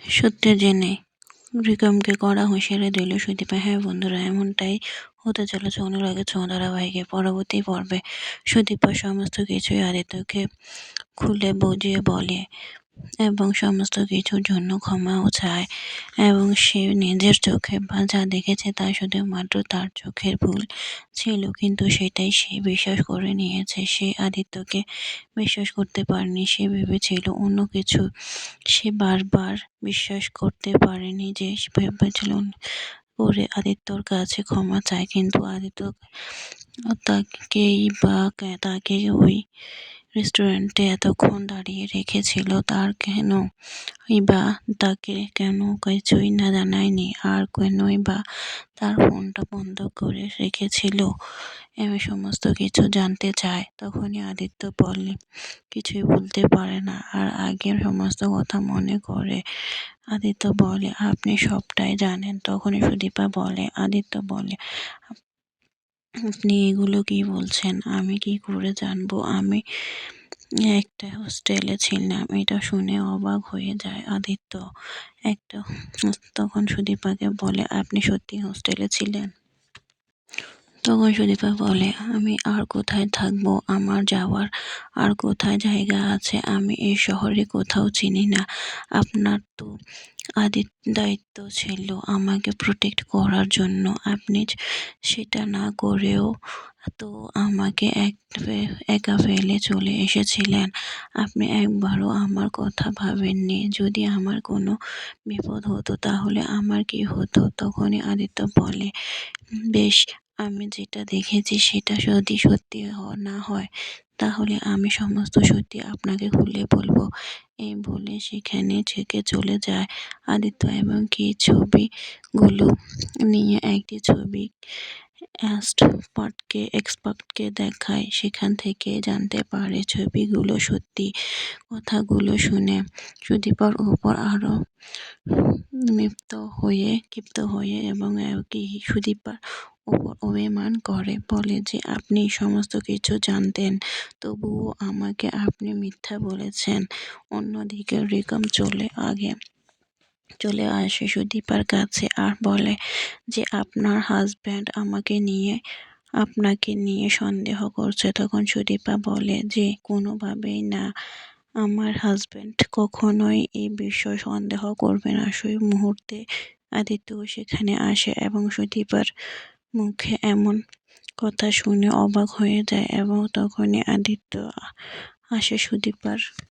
সত্যি জেনে রিকমকে কড়া হুঁশিয়ারি দিল সুদীপা। হ্যাঁ বন্ধুরা, এমনটাই হতে চলেছে অনুরাগের ছোঁয়া ধারাবাহিকের পরবর্তী পর্বে। সুদীপা সমস্ত কিছুই আদিত্যকে খুলে বুঝিয়ে বলে এবং সমস্ত কিছুর জন্য ক্ষমাও চায়, এবং সে নিজের চোখে যা দেখেছে তা শুধুমাত্র তার চোখের ভুল ছিল, কিন্তু সেটাই সে বিশ্বাস করে নিয়েছে। সে আদিত্যকে বিশ্বাস করতে পারেনি, সে ভেবেছিল অন্য কিছু। সে বারবার বিশ্বাস করতে পারেনি যে সে ভেবেছিল করে আদিত্যর কাছে ক্ষমা চায়, কিন্তু আদিত্য তাকে ওই রেস্টুরেন্টে এতক্ষণ দাঁড়িয়ে রেখেছিল, তাকে কেন কিছুই না জানায়নি, আর কেনই বা তার ফোনটা বন্ধ করে রেখেছিল। আমি সমস্ত কিছু জানতে চায়। তখনই আদিত্য বলে কিছুই বলতে পারে না, আর আগের সমস্ত কথা মনে করে। আদিত্য বলে আপনি সবটাই জানেন। তখনই সুদীপা বলে, আদিত্য বলে আপনি এগুলো কি বলছেন? আমি কি করে জানবো? আমি একটা হোস্টেলে ছিলাম। এটা শুনে অবাক হয়ে যায় আদিত্য। তখন সুদীপাকে বলে আপনি সত্যি হোস্টেলে ছিলেন? তখন সুদীপা বলে আমি আর কোথায় থাকবো? আমার যাওয়ার আর কোথায় জায়গা আছে? আমি এই শহরে কোথাও চিনি না। আপনার তো দায়িত্ব ছিল আমাকে প্রোটেক্ট করার জন্য। আপনি সেটা না করেও তো আমাকে একা ফেলে চলে এসেছিলেন। আপনি একবারও আমার কথা ভাবেননি। যদি আমার কোনো বিপদ হতো তাহলে আমার কি হতো? তখনই আদিত্য বলে বেশ, আমি যেটা দেখেছি সেটা যদি সত্যি না হয় তাহলে আমি সমস্ত সত্যি আপনাকে খুলে বলবো। এই বলে সেখানে থেকে চলে যায় আদিত্য, এবং কি ছবিগুলো নিয়ে একটি ছবি এক্সপার্টকে দেখায়। সেখান থেকে জানতে পারে ছবিগুলো সত্যি। কথাগুলো শুনে সুদীপার উপর আরো ক্ষিপ্ত হয়ে এবং সুদীপার উপর অভিমান করে, বলে যে আপনি সমস্ত কিছু জানতেন, তবুও আমাকে আপনি মিথ্যা বলেছেন। অন্যদিকে রিকম চলে আসে সুদীপার কাছে আর বলে যে আপনার হাজব্যান্ড আপনাকে নিয়ে সন্দেহ করছে। তখন সুদীপা বলে যে কোনোভাবেই না, আমার হাজব্যান্ড কখনোই এই বিষয়ে সন্দেহ করবে না। সেই মুহূর্তে আদিত্য সেখানে আসে এবং সুদীপার মুখে এমন কথা শুনে অবাক হয়ে যায়, এবং তখনই আদিত্য আসে সুদীপার